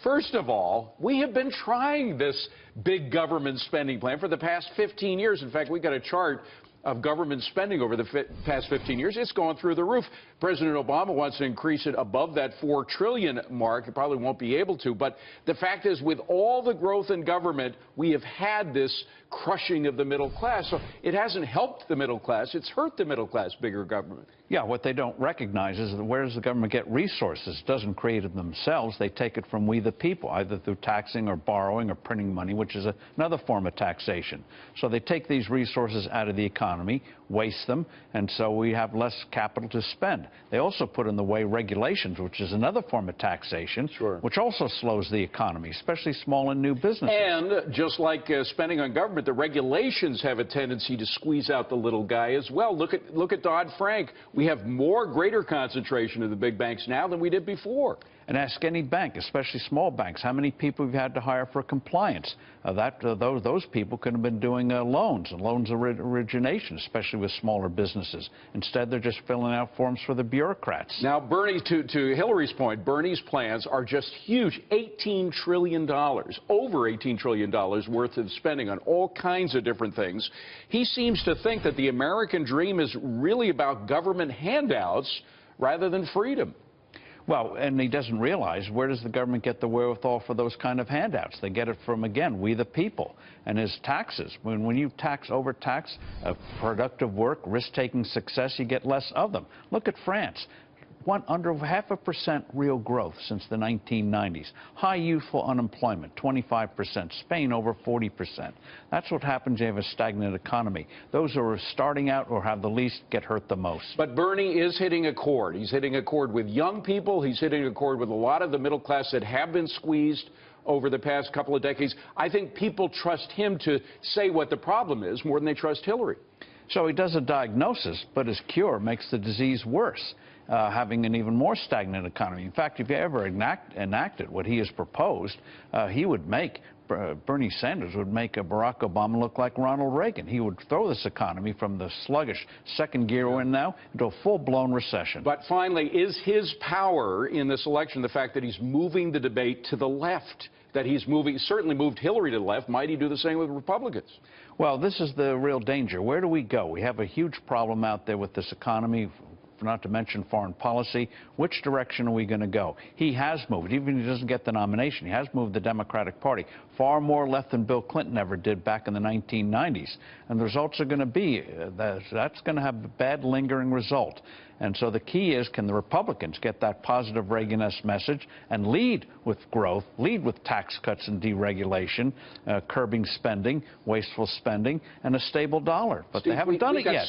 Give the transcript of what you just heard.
First of all, we have been trying this big government spending plan for the past 15 years. In fact, we got a chart of government spending over the past 15 years. It's gone through the roof. President Obama wants to increase it above that $4 trillion mark. He probably won't be able to. But the fact is, with all the growth in government, we have had this crushing of the middle class. So it hasn't helped the middle class. It's hurt the middle class, bigger government. Yeah, what they don't recognize is that where does the government get resources? It doesn't create it themselves. They take it from we the people, either through taxing or borrowing or printing money, which is another form of taxation. So they take these resources out of the economy, waste them, and so we have less capital to spend. They also put in the way regulations, which is another form of taxation, which also slows the economy, especially small and new businesses. And just like spending on government, the regulations have a tendency to squeeze out the little guy as well. Look at Dodd-Frank. We have more greater concentration of the big banks now than we did before. And ask any bank, especially small banks, how many people we've had to hire for compliance. Those people could have been doing loans origination, especially with smaller businesses. Instead, they're just filling out forms for the bureaucrats. Now, Bernie, to Hillary's point, Bernie's plans are just huge. $18 trillion, over $18 trillion worth of spending on all kinds of different things. He seems to think that the American dream is really about government handouts rather than freedom. Well, and he doesn't realize, where does the government get the wherewithal for those kind of handouts? They get it from, again, we the people. And his taxes. When you overtax productive work, risk-taking success, you get less of them. Look at France. Under 0.5% real growth since the 1990s. High youthful unemployment, 25%. Spain, over 40%. That's what happens when you have a stagnant economy. Those who are starting out or have the least get hurt the most. But Bernie is hitting a chord. He's hitting a chord with young people. He's hitting a chord with a lot of the middle class that have been squeezed over the past couple of decades. I think people trust him to say what the problem is more than they trust Hillary. So he does a diagnosis, but his cure makes the disease worse, having an even more stagnant economy. In fact, if you ever enacted what he has proposed, Bernie Sanders would make Barack Obama look like Ronald Reagan. He would throw this economy from the sluggish second gear we're in now into a full-blown recession. But finally, is his power in this election the fact that he's moving the debate to the left? That he's certainly moved Hillary to the left. Might he do the same with Republicans? Well, this is the real danger. Where do we go? We have a huge problem out there with this economy, not to mention foreign policy. Which direction are we going to go? He has moved, even if he doesn't get the nomination, he has moved the Democratic Party far more left than Bill Clinton ever did back in the 1990s. And the results are going to be, that's going to have a bad lingering result. And so the key is, can the Republicans get that positive Reagan-esque message and lead with growth, lead with tax cuts and deregulation, curbing spending, wasteful spending, and a stable dollar? But they haven't done it yet.